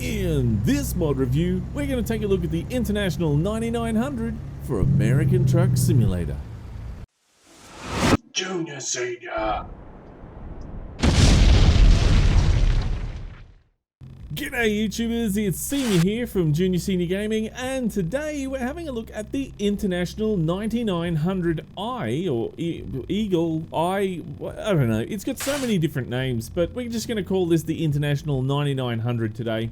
In this mod review, we're going to take a look at the International 9900 for American Truck Simulator. Junior Senior. G'day YouTubers, it's Senior here from Junior Senior Gaming, and today we're having a look at the International 9900i, or Eagle I don't know, it's got so many different names, but we're just going to call this the International 9900 today.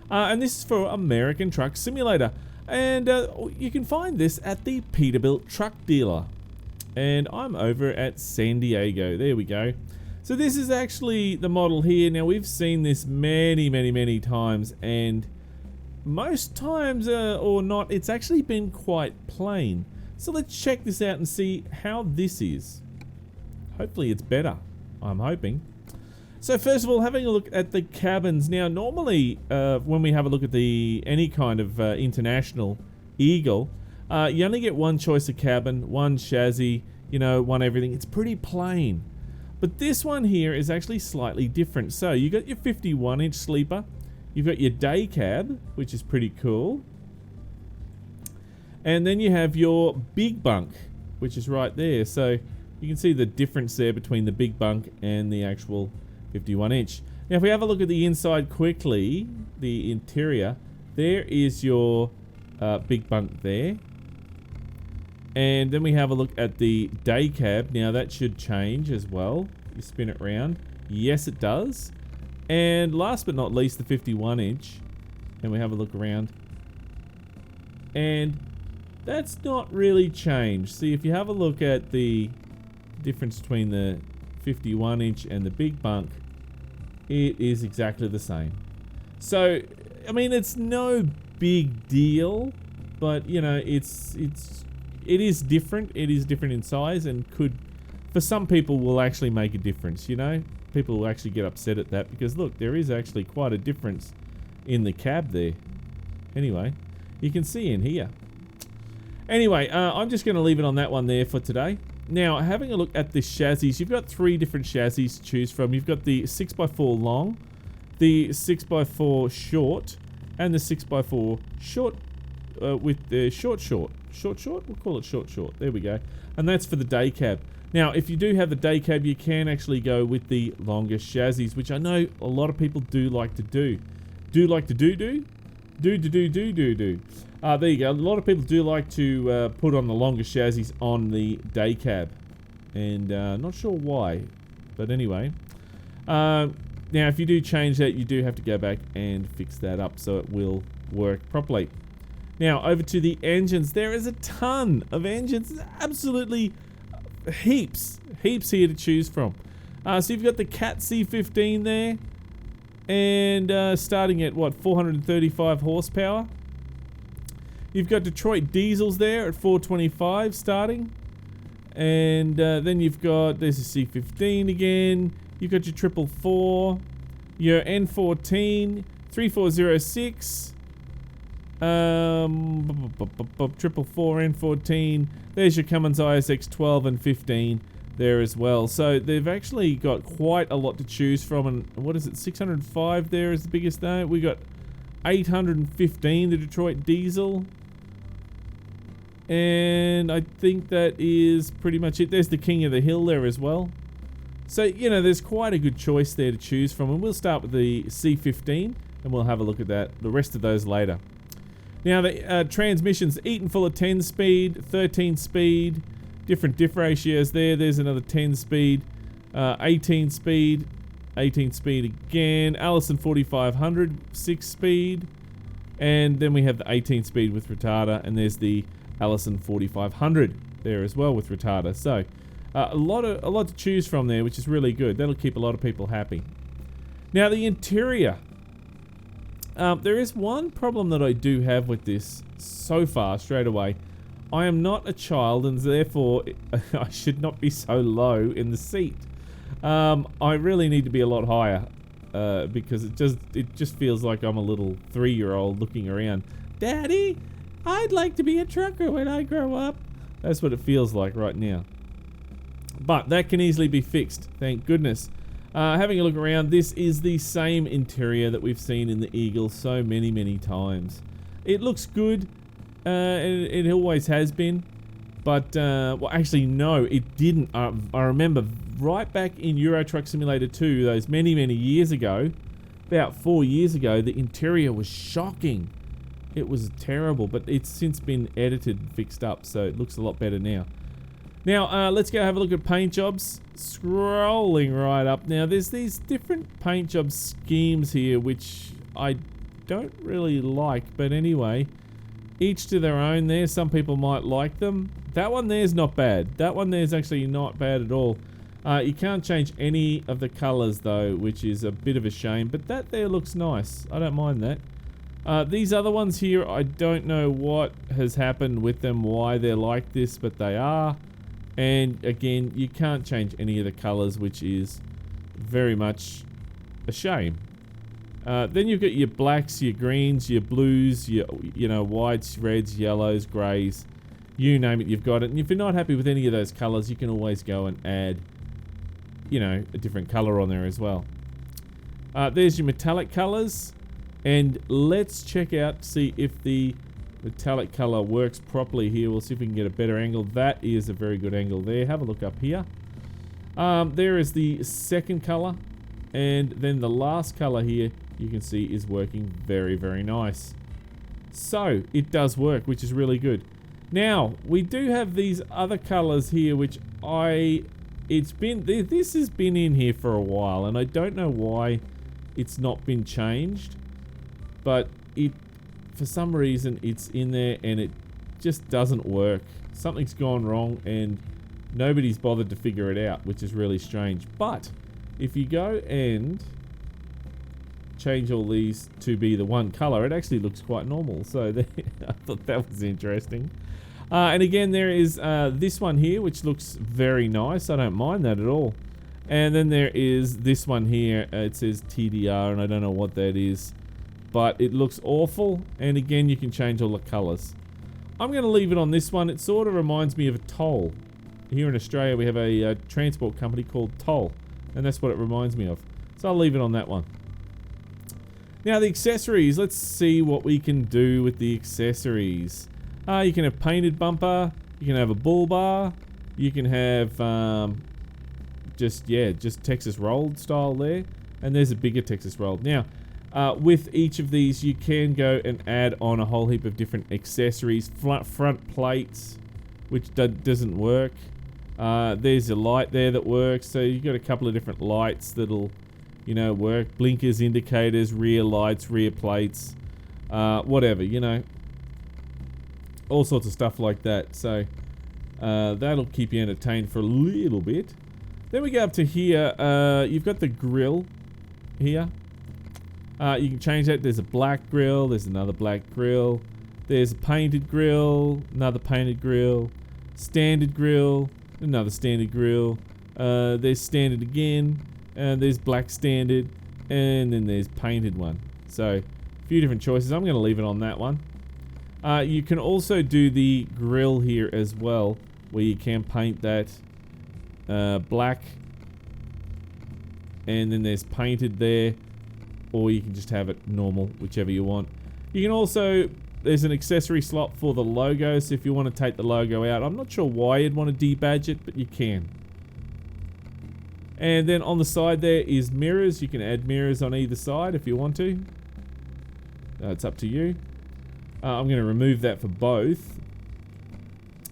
And this is for American Truck Simulator, and you can find this at the Peterbilt truck dealer. And I'm over at San Diego, there we go. So this is actually the model here. Now we've seen this many times, and most times or not, it's actually been quite plain. So let's check this out and see how this is. Hopefully it's better, I'm hoping. So first of all, having a look at the cabins. Now normally when we have a look at any kind of international Eagle, you only get one choice of cabin, one chassis, you know, one everything. It's pretty plain. But this one here is actually slightly different. So you got your 51-inch sleeper, you've got your day cab, which is pretty cool, and then you have your big bunk, which is right there. So you can see the difference there between the big bunk and the actual 51-inch. Now if we have a look at the inside quickly, the interior, there is your big bunk there. And then we have a look at the day cab. Now that should change as well. You spin it around. Yes, it does. And last but not least, the 51-inch. And we have a look around. And that's not really changed. See, if you have a look at the difference between the 51-inch and the big bunk, it is exactly the same. So, I mean, it's no big deal, but you know, it is different. It is different in size, and could, for some people, will actually make a difference. You know, people will actually get upset at that because look, there is actually quite a difference in the cab there. Anyway, you can see in here. Anyway, I'm just going to leave it on that one there for today. Now, having a look at the chassis, you've got three different chassis to choose from. You've got the 6x4 long, the 6x4 short, and the 6x4 short with the short. We'll call it short. There we go. And that's for the day cab. Now, if you do have the day cab, you can actually go with the longer chassis, which I know a lot of people do like to do. There you go. A lot of people do like to put on the longer chassis on the day cab, and not sure why, but anyway. Now, if you do change that, you do have to go back and fix that up so it will work properly. Now, over to the engines. There is a ton of engines, absolutely heaps here to choose from. So you've got the Cat C15 there, and starting at what, 435 horsepower. You've got Detroit diesels there at 425 starting, and then you've got, there's a C15 again. You've got your 444, your N14, 3406. 444 N14. There's your Cummins ISX 12 and 15 there as well. So they've actually got quite a lot to choose from. And what is it? 605 there is the biggest though. We got 815, the Detroit diesel. And I think that is pretty much it. There's the King of the Hill there as well. So, you know, there's quite a good choice there to choose from. And we'll start with the C15 and we'll have a look at the rest of those later. Now the transmissions, Eaton full of 10 speed, 13 speed, different diff ratios there. There's another 10 speed, 18 speed, 18 speed again, Allison 4500, 6 speed, and then we have the 18 speed with retarder, and there's the Allison 4500 there as well with retarder. So a lot to choose from there, which is really good. That'll keep a lot of people happy. Now the interior. There is one problem that I do have with this so far, straight away. I am not a child, and therefore I should not be so low in the seat. I really need to be a lot higher because it just feels like I'm a little 3-year-old looking around. Daddy, I'd like to be a trucker when I grow up. That's what it feels like right now. But that can easily be fixed, thank goodness. Having a look around, this is the same interior that we've seen in the Eagle so many times. It looks good. It always has been. But, well, actually, no, it didn't. I remember right back in Euro Truck Simulator 2, those many years ago, about 4 years ago, the interior was shocking. It was terrible, but it's since been edited and fixed up, so it looks a lot better now. Now, let's go have a look at paint jobs. Scrolling right up. Now, there's these different paint job schemes here, which I don't really like, but anyway, each to their own there. Some people might like them. That one there's not bad. That one there's actually not bad at all. You can't change any of the colors though, which is a bit of a shame, but that there looks nice. I don't mind that. These other ones here, I don't know what has happened with them, why they're like this, but they are. And again, you can't change any of the colors, which is very much a shame. Then you've got your blacks, your greens, your blues, your whites, reds, yellows, greys, you name it, you've got it. And if you're not happy with any of those colors, you can always go and add, a different color on there as well. There's your metallic colors, and let's check out, see if the metallic color works properly here. We'll see if we can get a better angle. That is a very good angle there. Have a look up here. There is the second color, and then the last color here you can see is working very nice. So it does work, which is really good. Now we do have these other colors here, which this has been in here for a while, and I don't know why it's not been changed, but for some reason it's in there and it just doesn't work. Something's gone wrong and nobody's bothered to figure it out, which is really strange. But if you go and change all these to be the one color, it actually looks quite normal. So I thought that was interesting. And again, there is this one here, which looks very nice. I don't mind that at all. And then there is this one here. It says TDR, and I don't know what that is, but it looks awful. And again, you can change all the colors. I'm going to leave it on this one. It sort of reminds me of a Toll. Here in Australia, we have a transport company called Toll, and that's what it reminds me of. So I'll leave it on that one. Now the accessories, let's see what we can do with the accessories. You can have painted bumper, you can have a bull bar, you can have just Texas rolled style there, and there's a bigger Texas rolled. Now with each of these you can go and add on a whole heap of different accessories. Front plates, which doesn't work. There's a light there that works, so you've got a couple of different lights that'll work. Blinkers, indicators, rear lights, rear plates, whatever, all sorts of stuff like that. So that'll keep you entertained for a little bit. Then we go up to here. You've got the grill here. You can change that. There's a black grill, there's another black grill, there's a painted grill, another painted grill, standard grill, another standard grill, there's standard again, and there's black standard, and then there's painted one. So a few different choices. I'm going to leave it on that one. You can also do the grill here as well, where you can paint that black, and then there's painted there, or you can just have it normal, whichever you want. You can also, there's an accessory slot for the logo, so if you want to take the logo out, I'm not sure why you'd want to debadge it, but you can. And then on the side there is mirrors. You can add mirrors on either side if you want to. It's up to you. I'm going to remove that for both.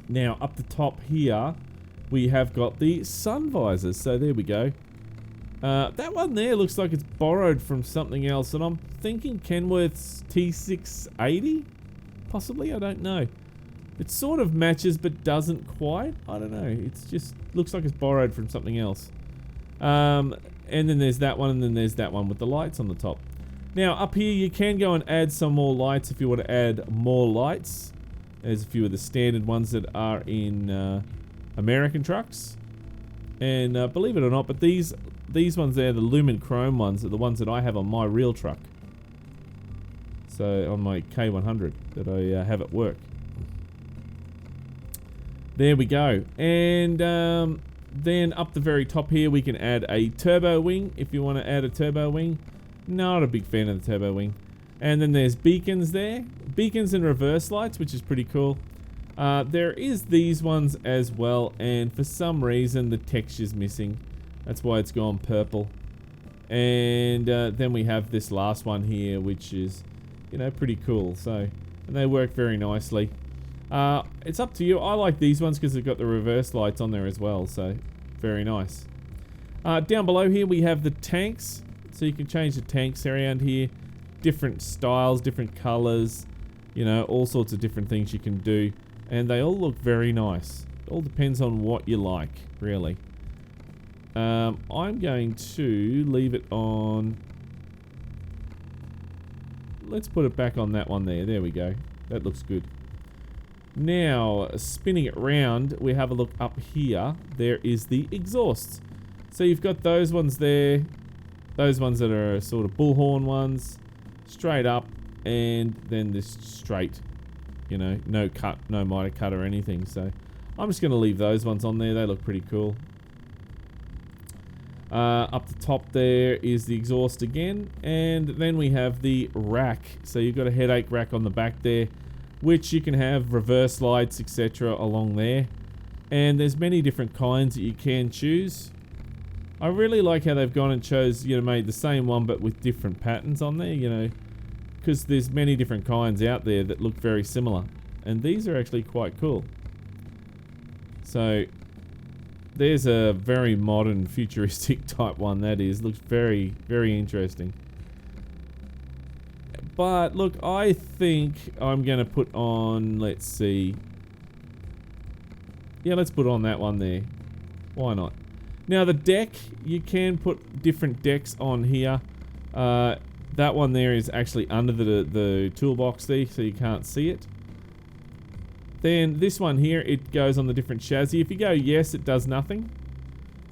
Now up the top here we have got the sun visors, so there we go. That one there looks like it's borrowed from something else, and I'm thinking Kenworth's T680 possibly, I don't know. It sort of matches but doesn't quite, I don't know, it's just looks like it's borrowed from something else. And then there's that one, and then there's that one with the lights on the top. Now up here you can go and add some more lights if you want to add more lights. There's a few of the standard ones that are in American trucks, and believe it or not, but these ones there, the Lumen Chrome ones, are the ones that I have on my real truck. So on my K100 that I have at work. There we go. And Then up the very top here, we can add a turbo wing if you want to add a turbo wing. Not a big fan of the turbo wing. And then there's beacons there. Beacons and reverse lights, which is pretty cool. There is these ones as well, and for some reason the texture's missing. That's why it's gone purple. And then we have this last one here, which is, you know, pretty cool. So, and they work very nicely. It's up to you. I like these ones because they've got the reverse lights on there as well. So, very nice. Down below here we have the tanks. So you can change the tanks around here. Different styles, different colors. You know, all sorts of different things you can do. And they all look very nice. It all depends on what you like, really. I'm going to leave it on... Let's put it back on that one there. There we go. That looks good. Now, spinning it round, we have a look up here. There is the exhausts. So you've got those ones there. Those ones that are sort of bullhorn ones. Straight up. And then this straight. You know, no cut, no miter cut or anything. So I'm just going to leave those ones on there. They look pretty cool. Up the top there is the exhaust again. And then we have the rack. So you've got a headache rack on the back there, which you can have reverse lights, etc. along there. And there's many different kinds that you can choose. I really like how they've gone and chose, you know, made the same one but with different patterns on there, you know, because there's many different kinds out there that look very similar. And these are actually quite cool. So there's a very modern, futuristic type one that is. Looks very, very interesting. But look, I think I'm going to put on, let's see. Yeah, let's put on that one there. Why not? Now the deck, you can put different decks on here. That one there is actually under the toolbox there, so you can't see it. Then this one here, it goes on the different chassis. If you go yes, it does nothing.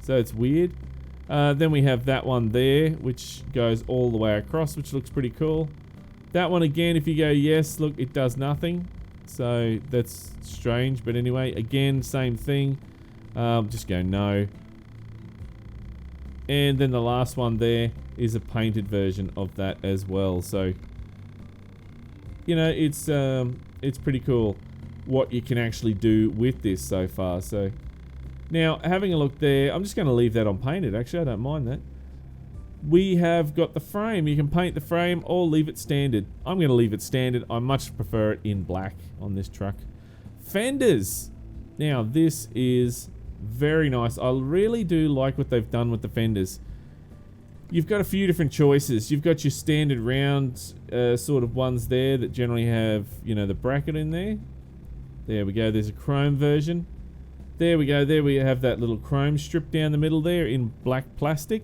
So it's weird. Then we have that one there, which goes all the way across, which looks pretty cool. That one again, if you go yes, look, it does nothing. So that's strange, but anyway, again, same thing. Just go no. And then the last one there is a painted version of that as well. So, you know, it's pretty cool what you can actually do with this so far. So now having a look there, I'm just going to leave that on painted. Actually, I don't mind that. We have got the frame. You can paint the frame or leave it standard. I'm going to leave it standard. I much prefer it in black on this truck. Fenders. Now this is very nice. I really do like what they've done with the fenders. You've got a few different choices. You've got your standard round sort of ones there that generally have, you know, the bracket in there. There we go. There's a chrome version. There we go. There we have that little chrome strip down the middle there in black plastic.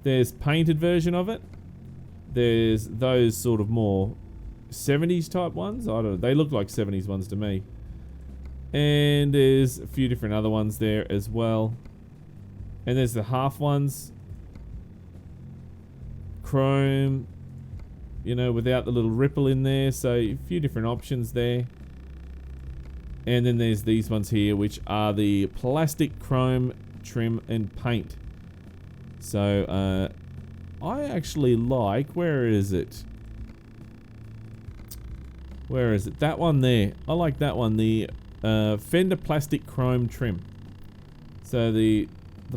There's painted version of it. There's those sort of more 70s type ones. I don't know. They look like 70s ones to me. And there's a few different other ones there as well. And there's the half ones. Chrome, you know, without the little ripple in there. So a few different options there. And then there's these ones here, which are the plastic chrome trim and paint. So I actually like, where is it? Where is it? That one there. I like that one. The Fender plastic chrome trim. So the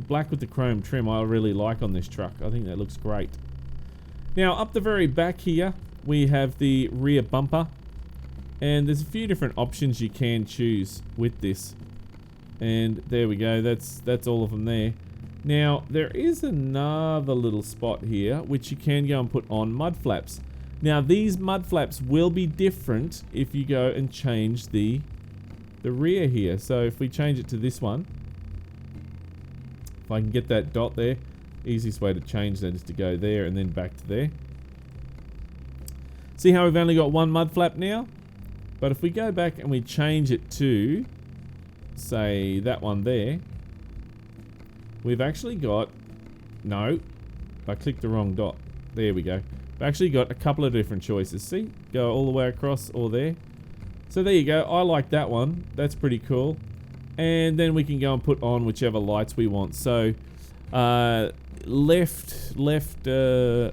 black with the chrome trim I really like on this truck. I think that looks great. Now up the very back here we have the rear bumper, and there's a few different options you can choose with this. And there we go. That's all of them there. Now there is another little spot here which you can go and put on mud flaps. Now these mud flaps will be different if you go and change the rear here. So if we change it to this one, if I can get that dot there, easiest way to change that is to go there and then back to there. See how we've only got one mud flap now? But if we go back and we change it to, say, that one there, we've actually got, no, I clicked the wrong dot. There we go. We've actually got a couple of different choices. See? Go all the way across or there. So there you go. I like that one. That's pretty cool. And then we can go and put on whichever lights we want. So, left flare,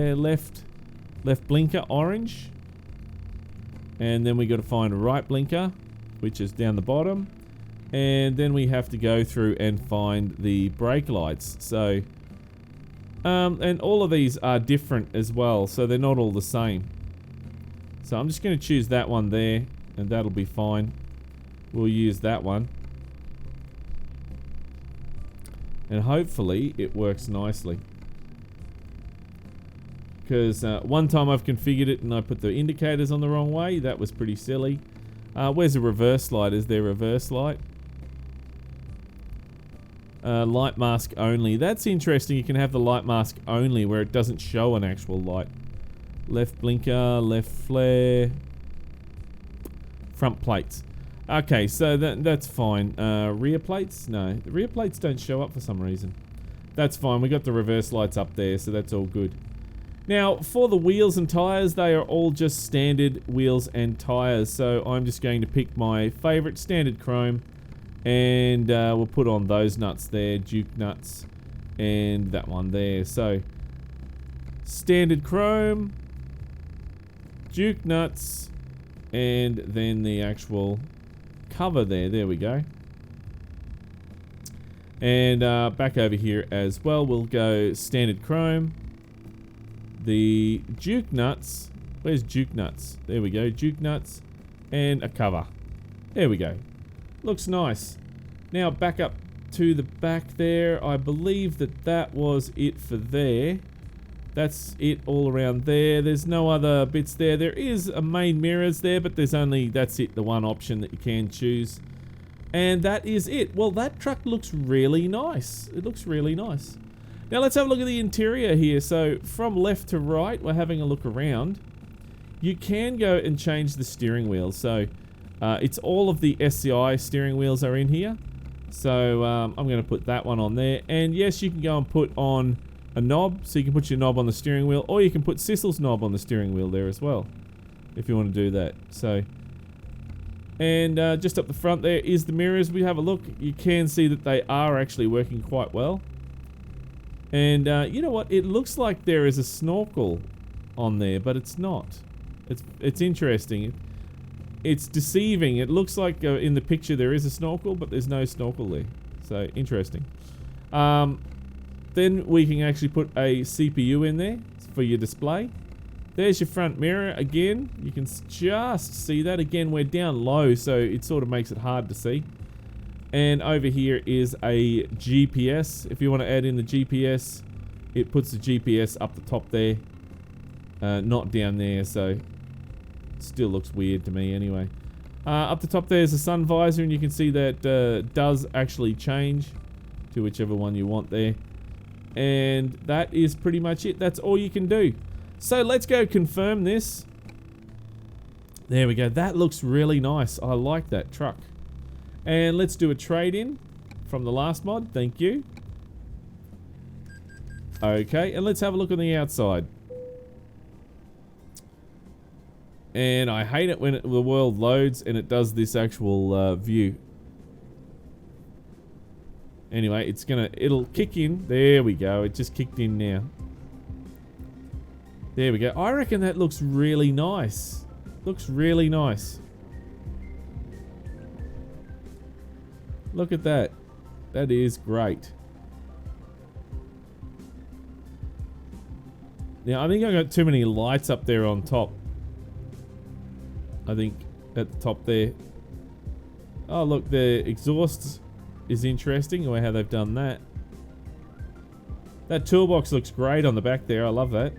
left blinker, orange. And then we got to find a right blinker, which is down the bottom. And then we have to go through and find the brake lights. So, and all of these are different as well, so they're not all the same. So I'm just going to choose that one there, and that'll be fine. We'll use that one. And hopefully it works nicely. Because one time I've configured it and I put the indicators on the wrong way. That was pretty silly. Where's the reverse light? Is there a reverse light? Light mask only. That's interesting. You can have the light mask only where it doesn't show an actual light. Left blinker, left flare. Front plates. Okay, so that's fine. Rear plates? No, the rear plates don't show up for some reason. That's fine. We got the reverse lights up there, so that's all good. Now, for the wheels and tyres, they are all just standard wheels and tyres. So I'm just going to pick my favourite standard chrome, and we'll put on those nuts there, Duke nuts, and that one there. So standard chrome, Duke nuts, and then the actual cover there. There we go. And back over here as well, we'll go standard chrome. The Duke nuts. Where's Duke nuts? There we go. Duke nuts and a cover. There we go. Looks nice. Now back up to the back there. I believe that was it for there. That's it all around there. There's no other bits there. There is a main mirrors there, but there's only, that's it, the one option that you can choose. And that is it. Well, that truck looks really nice. It looks really nice. Now let's have a look at the interior here. So from left to right, we're having a look around. You can go and change the steering wheel. So it's all of the SCI steering wheels are in here. So I'm going to put that one on there. And yes, you can go and put on a knob. So you can put your knob on the steering wheel, or you can put Sissel's knob on the steering wheel there as well, if you want to do that. So, and just up the front there is the mirrors. We have a look. You can see that they are actually working quite well. And you know what? It looks like there is a snorkel on there, but it's not. It's interesting. It's deceiving. It looks like in the picture there is a snorkel, but there's no snorkel there. So interesting. Then we can actually put a CPU in there for your display. There's your front mirror again. You can just see that. Again, we're down low, so it sort of makes it hard to see. And over here is a GPS. If you want to add in the GPS, it puts the GPS up the top there, not down there, so it still looks weird to me anyway. Up the top there's a sun visor, and you can see that does actually change to whichever one you want there. And that is pretty much it. That's all you can do. So let's go confirm this. There we go. That looks really nice. I like that truck. And let's do a trade-in from the last mod. Thank you. Okay, and let's have a look on the outside. And I hate it when the world loads and it does this actual view. Anyway, it'll kick in. There we go. It just kicked in now. There we go. I reckon that looks really nice. Looks really nice. Look at that. That is great. Now, I think I got too many lights up there on top. I think at the top there. Oh, look, the exhaust is interesting, or how they've done that. That toolbox looks great on the back there. I love that.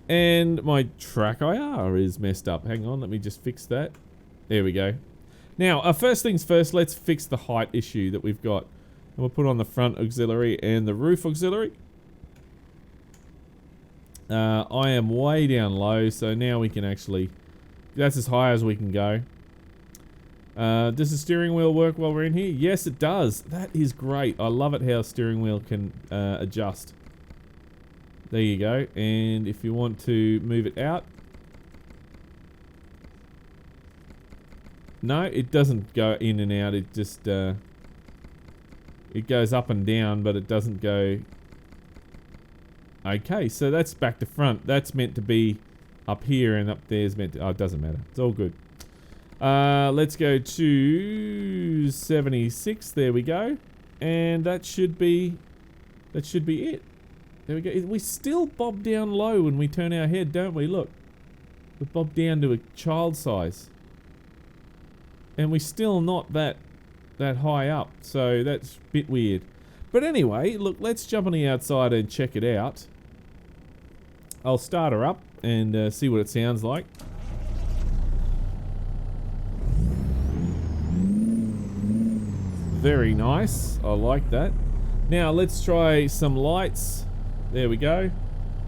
And my track IR is messed up. Hang on, let me just fix that. There we go. Now, first things first, let's fix the height issue that we've got. And we'll put on the front auxiliary and the roof auxiliary. I am way down low, so now we can actually... That's as high as we can go. Does the steering wheel work while we're in here? Yes, it does. That is great. I love it how steering wheel can adjust. There you go. And if you want to move it out, No, it doesn't go in and out. It just, it goes up and down, but it doesn't go... Okay, so that's back to front. That's meant to be up here, and up there's meant to... Oh, it doesn't matter. It's all good. Let's go to 76. There we go. And that should be it. There we go. We still bob down low when we turn our head, don't we? Look. We bob down to a child size. And we're still not that high up. So that's a bit weird. But anyway, look, let's jump on the outside and check it out. I'll start her up and see what it sounds like. Very nice. I like that. Now let's try some lights. There we go.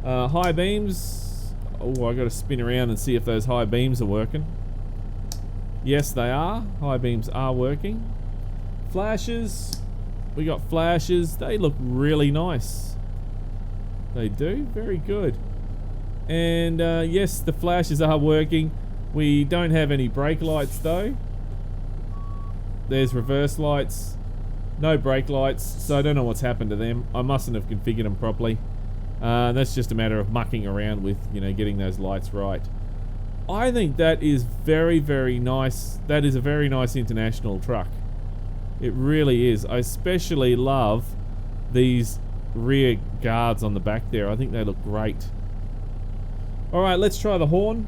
High beams. Oh, I got to spin around and see if those high beams are working. Yes, they are. High beams are working. Flashes. We got flashes. They look really nice. They do. Very good. And yes, the flashes are working. We don't have any brake lights though. There's reverse lights. No brake lights. So I don't know what's happened to them. I mustn't have configured them properly. That's just a matter of mucking around with, you know, getting those lights right. I think that is very, very nice. That is a very nice international truck. It really is. I especially love these rear guards on the back there. I think they look great. Alright, let's try the horn.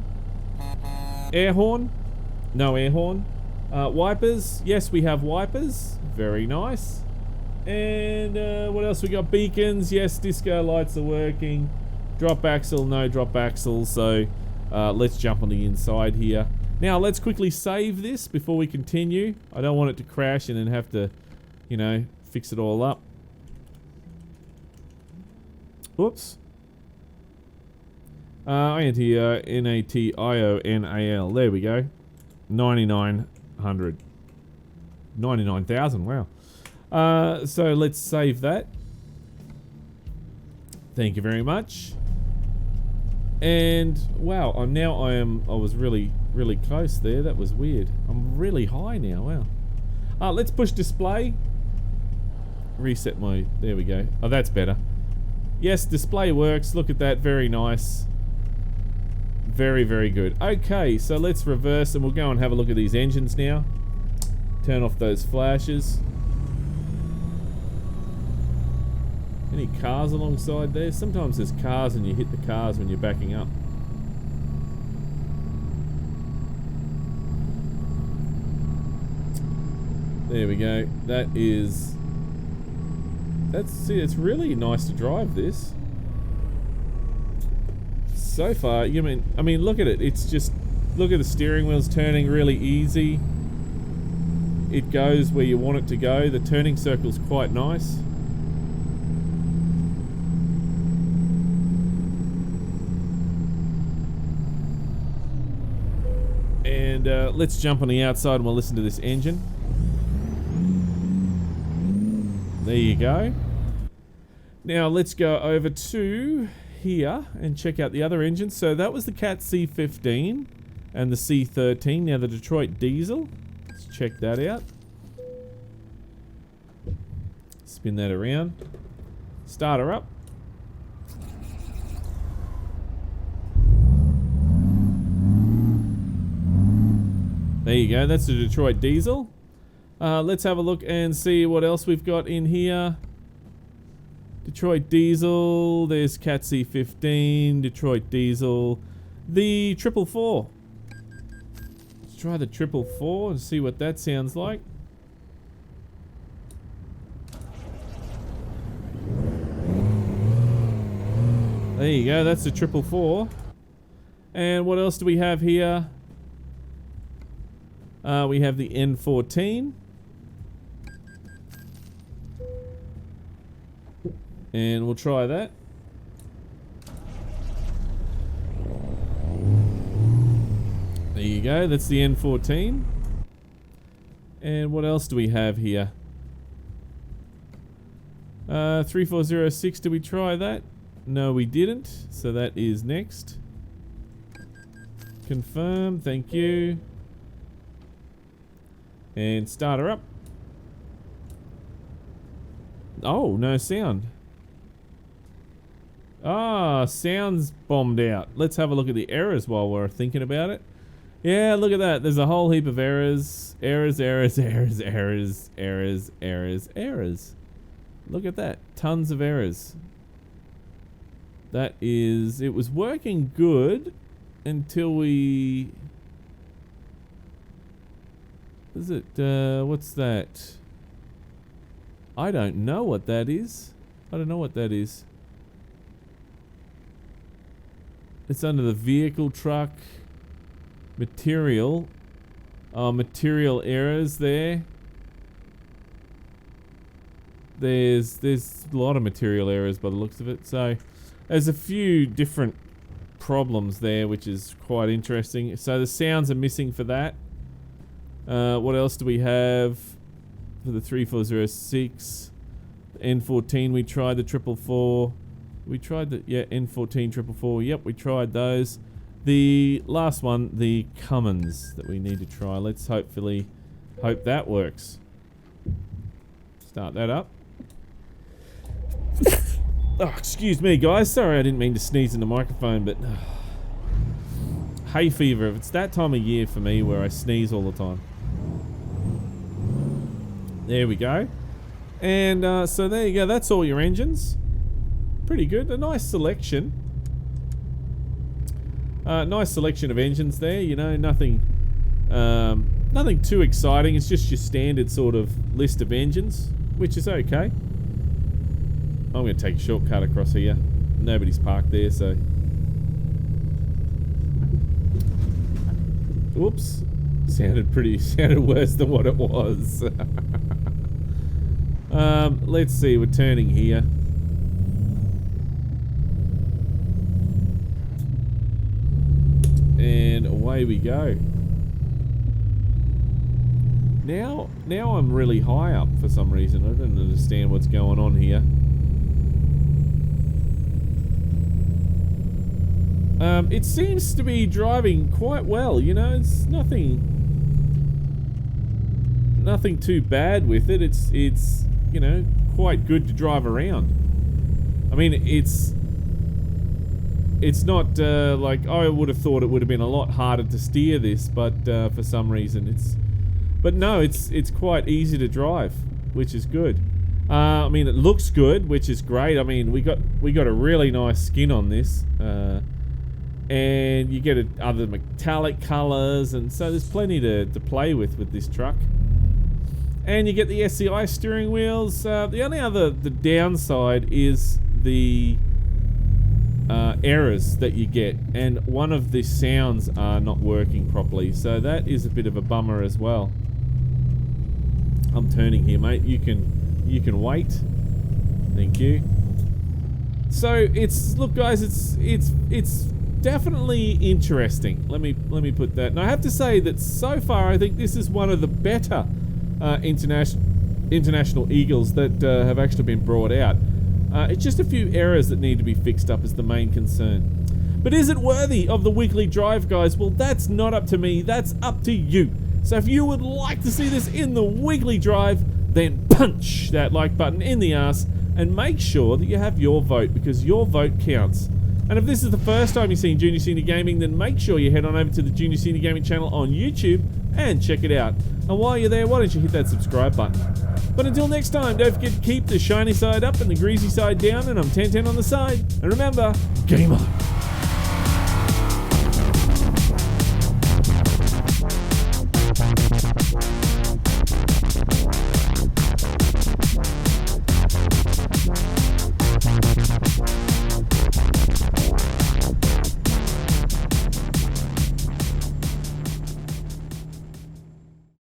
Air horn. No air horn. Wipers. Yes, we have wipers. Very nice. And what else we got? Beacons. Yes, disco lights are working. Drop axle. No drop axle. So let's jump on the inside here. Now let's quickly save this before we continue. I don't want it to crash and then have to, you know, fix it all up. Whoops. National. There we go. 9,900. 99,000. Wow. So let's save that. Thank you very much. And wow, I was really close there. That was weird. I'm really high now. Wow. Let's push display. Reset my, there we go. Oh, that's better. Yes, display works. Look at that. Very nice. Very, very good. Okay, so let's reverse and we'll go and have a look at these engines now. Turn off those flashes. Any cars alongside there? Sometimes there's cars and you hit the cars when you're backing up. There we go. It's really nice to drive this. So far, I mean, look at it. It's just, look at the steering wheel's turning really easy. It goes where you want it to go. The turning circle's quite nice. And let's jump on the outside and we'll listen to this engine. There you go. Now let's go over to here and check out the other engines. So that was the Cat C15 and the C13. Now the Detroit diesel. Let's check that out. Spin that around. Start her up. There you go. That's the Detroit diesel. Let's have a look and see what else we've got in here. Detroit diesel, there's Cat C15, Detroit diesel, the 444. Let's try the 444 and see what that sounds like. There you go, that's the 444. And what else do we have here? We have the N14. And we'll try that. There you go, that's the N14. And what else do we have here? 3406, did we try that? No, we didn't. So that is next. Confirm, thank you. And start her up. Oh, no sound. Ah, sound's bombed out. Let's have a look at the errors while we're thinking about it. Yeah, look at that. There's a whole heap of errors. Errors. Look at that. Tons of errors. That is... It was working good until we... Is it... what's that? I don't know what that is. I don't know what that is. It's under the vehicle, truck, material. Oh, material errors there. There's a lot of material errors by the looks of it. So there's a few different problems there, which is quite interesting. So the sounds are missing for that. What else do we have for the 3406? The N14 we tried, the 444. We tried the, yeah, N14 444. Yep, we tried those. The last one, the Cummins, that we need to try. Let's hopefully hope that works. Start that up. Oh, excuse me, guys. Sorry, I didn't mean to sneeze in the microphone, but hay fever. It's that time of year for me where I sneeze all the time. There we go. And so there you go. That's all your engines. Pretty good. A nice selection. Nice selection of engines there. You know, nothing too exciting. It's just your standard sort of list of engines, which is okay. I'm going to take a shortcut across here. Nobody's parked there, so... Oops. Sounded worse than what it was. Let's see, we're turning here. And away we go. Now I'm really high up for some reason. I don't understand what's going on here. It seems to be driving quite well, you know, it's nothing too bad with it. It's you know, quite good to drive around. I mean, it's not like I would have thought it would have been a lot harder to steer this, but for some reason it's quite easy to drive, which is good. I mean, it looks good, which is great. I mean, we got a really nice skin on this. And you get other metallic colors, and so there's plenty to play with this truck. And you get the SCI steering wheels. The only the downside is the errors that you get, and one of the sounds are not working properly, so that is a bit of a bummer as well. I'm turning here, mate. You can wait. Thank you. So look, guys, it's definitely interesting. Let me put that. And I have to say that so far I think this is one of the better international Eagles that have actually been brought out. It's just a few errors that need to be fixed up is the main concern. But is it worthy of the weekly drive, guys? Well, that's not up to me, that's up to you. So if you would like to see this in the weekly drive, then punch that like button in the ass and make sure that you have your vote, because your vote counts. And if this is the first time you've seen Junior Senior Gaming, then make sure you head on over to the Junior Senior Gaming channel on YouTube and check it out. And while you're there, why don't you hit that subscribe button? But until next time, don't forget to keep the shiny side up and the greasy side down, and I'm 1010 on the side. And remember, game on.